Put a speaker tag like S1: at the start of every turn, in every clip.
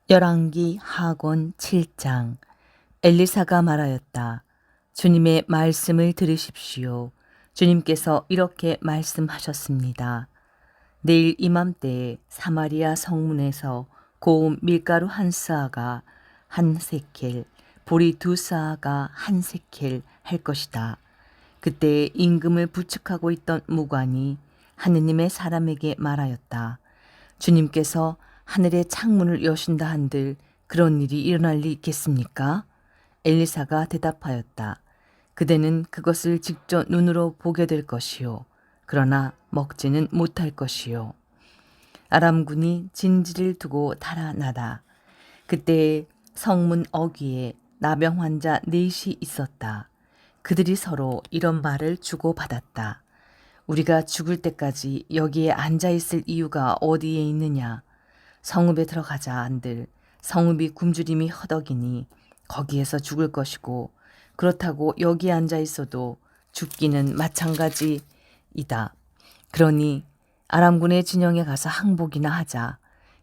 S1: 열왕기 하곤 7장. 엘리사가 말하였다. 주님의 말씀을 들으십시오. 주님께서 이렇게 말씀하셨습니다. 내일 이맘때에 사마리아 성문에서 고운 밀가루 한 스아가 한 세켈, 보리 두 스아가 한 세켈 할 것이다. 그때 임금을 부축하고 있던 무관이 하느님의 사람에게 말하였다. 주님께서 하늘의 창문을 여신다 한들 그런 일이 일어날 리 있겠습니까? 엘리사가 대답하였다. 그대는 그것을 직접 눈으로 보게 될 것이요. 그러나 먹지는 못할 것이요. 아람군이 진지를 두고 달아나다. 그때 성문 어귀에 나병 환자 넷이 있었다. 그들이 서로 이런 말을 주고받았다. 우리가 죽을 때까지 여기에 앉아있을 이유가 어디에 있느냐. 성읍에 들어가자 한들 성읍이 굶주림이 허덕이니 거기에서 죽을 것이고 그렇다고 여기에 앉아있어도 죽기는 마찬가지이다. 그러니 아람군의 진영에 가서 항복이나 하자.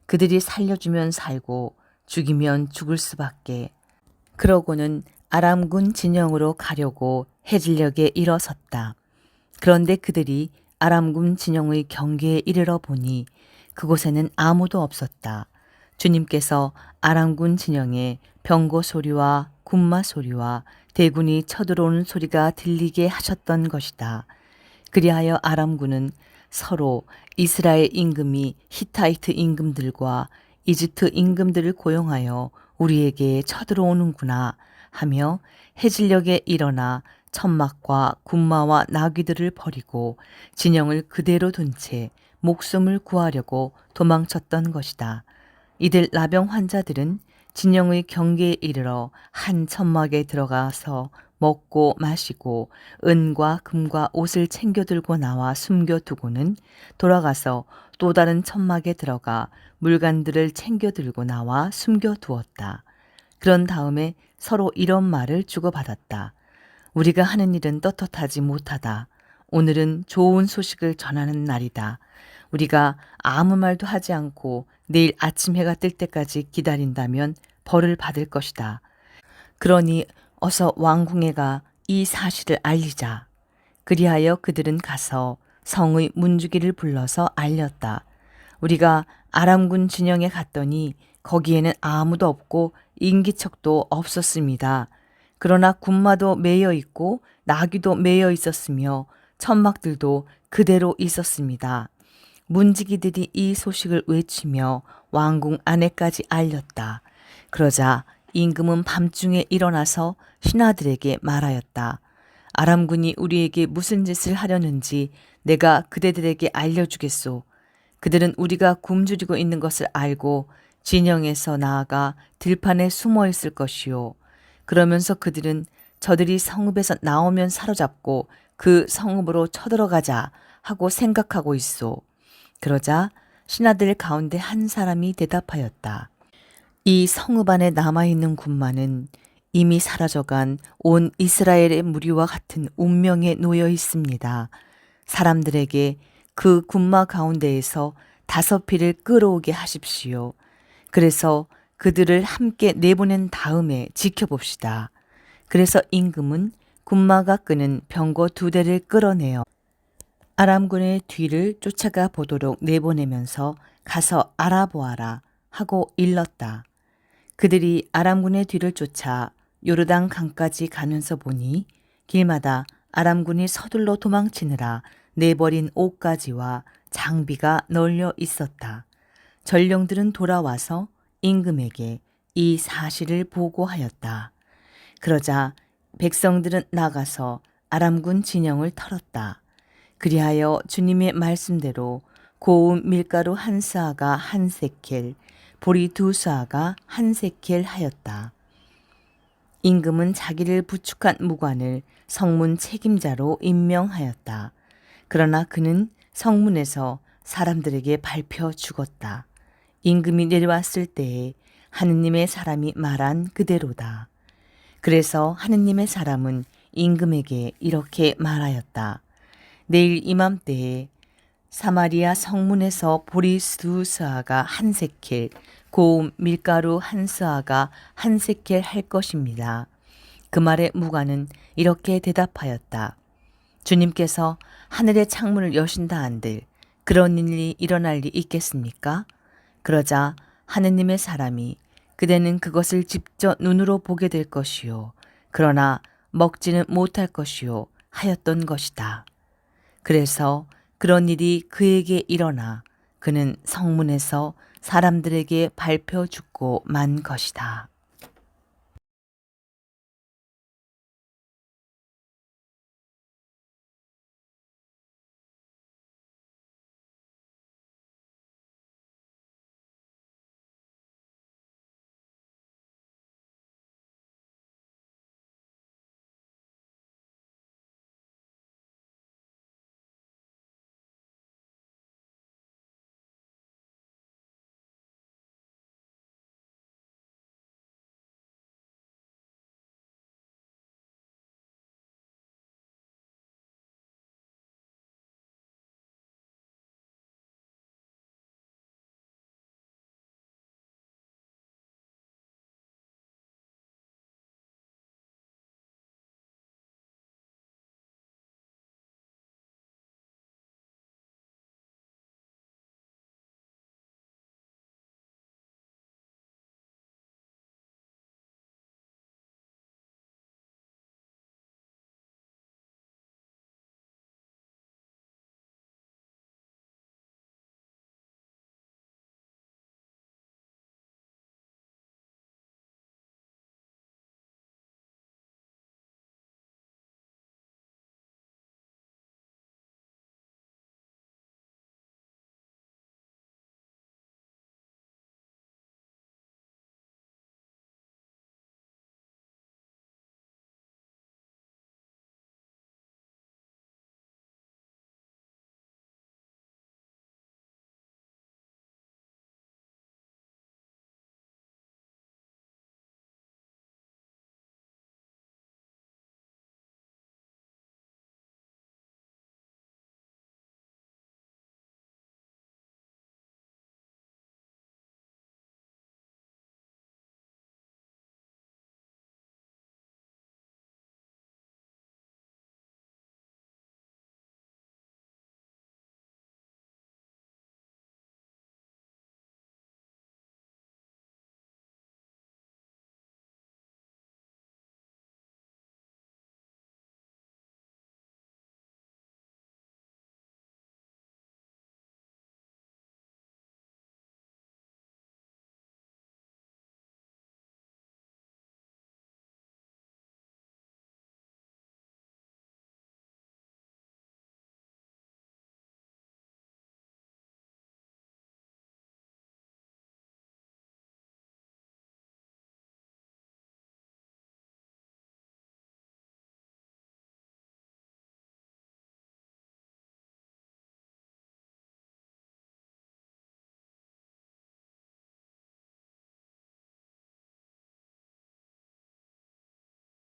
S1: 그들이 살려주면 살고 죽이면 죽을 수밖에. 그러고는 아람군 진영으로 가려고 해질녘에 일어섰다. 그런데 그들이 아람군 진영의 경계에 이르러 보니 그곳에는 아무도 없었다. 주님께서 아람군 진영에 병거 소리와 군마 소리와 대군이 쳐들어오는 소리가 들리게 하셨던 것이다. 그리하여 아람군은 서로 이스라엘 임금이 히타이트 임금들과 이집트 임금들을 고용하여 우리에게 쳐들어오는구나 하며 해질녘에 일어나 천막과 군마와 나귀들을 버리고 진영을 그대로 둔 채 목숨을 구하려고 도망쳤던 것이다. 이들 나병 환자들은 진영의 경계에 이르러 한 천막에 들어가서 먹고 마시고 은과 금과 옷을 챙겨 들고 나와 숨겨두고는 돌아가서 또 다른 천막에 들어가 물건들을 챙겨 들고 나와 숨겨두었다. 그런 다음에 서로 이런 말을 주고받았다. 우리가 하는 일은 떳떳하지 못하다. 오늘은 좋은 소식을 전하는 날이다. 우리가 아무 말도 하지 않고 내일 아침 해가 뜰 때까지 기다린다면 벌을 받을 것이다. 그러니 어서 왕궁에가 이 사실을 알리자. 그리하여 그들은 가서 성의 문주기를 불러서 알렸다. 우리가 아람군 진영에 갔더니 거기에는 아무도 없고 인기척도 없었습니다. 그러나 군마도 매여 있고 나귀도 매여 있었으며 천막들도 그대로 있었습니다. 문지기들이 이 소식을 외치며 왕궁 안에까지 알렸다. 그러자 임금은 밤중에 일어나서 신하들에게 말하였다. 아람군이 우리에게 무슨 짓을 하려는지 내가 그대들에게 알려주겠소. 그들은 우리가 굶주리고 있는 것을 알고 진영에서 나아가 들판에 숨어 있을 것이요. 그러면서 그들은 저들이 성읍에서 나오면 사로잡고 그 성읍으로 쳐들어가자 하고 생각하고 있소. 그러자 신하들 가운데 한 사람이 대답하였다. 이 성읍 안에 남아있는 군마는 이미 사라져간 온 이스라엘의 무리와 같은 운명에 놓여 있습니다. 사람들에게 그 군마 가운데에서 5피를 끌어오게 하십시오. 그래서 그들을 함께 내보낸 다음에 지켜봅시다. 그래서 임금은 군마가 끄는 병거 2대를 끌어내어 아람군의 뒤를 쫓아가 보도록 내보내면서 가서 알아보아라 하고 일렀다. 그들이 아람군의 뒤를 쫓아 요르단 강까지 가면서 보니 길마다 아람군이 서둘러 도망치느라 내버린 옷가지와 장비가 널려 있었다. 전령들은 돌아와서 임금에게 이 사실을 보고하였다. 그러자 백성들은 나가서 아람군 진영을 털었다. 그리하여 주님의 말씀대로 고운 밀가루 한 스아가 한 세켈, 보리 2스아가 한 세켈 하였다. 임금은 자기를 부축한 무관을 성문 책임자로 임명하였다. 그러나 그는 성문에서 사람들에게 밟혀 죽었다. 임금이 내려왔을 때에 하느님의 사람이 말한 그대로다. 그래서 하느님의 사람은 임금에게 이렇게 말하였다. 내일 이맘때에 사마리아 성문에서 보리 2스아가 한 세켈, 고운 밀가루 한 스아가 한 세켈 할 것입니다. 그 말에 무관은 이렇게 대답하였다. 주님께서 하늘의 창문을 여신다 한들 그런 일이 일어날 리 있겠습니까? 그러자 하느님의 사람이 그대는 그것을 직접 눈으로 보게 될 것이요. 그러나 먹지는 못할 것이요. 하였던 것이다. 그래서 그런 일이 그에게 일어나 그는 성문에서 사람들에게 밟혀 죽고 만 것이다.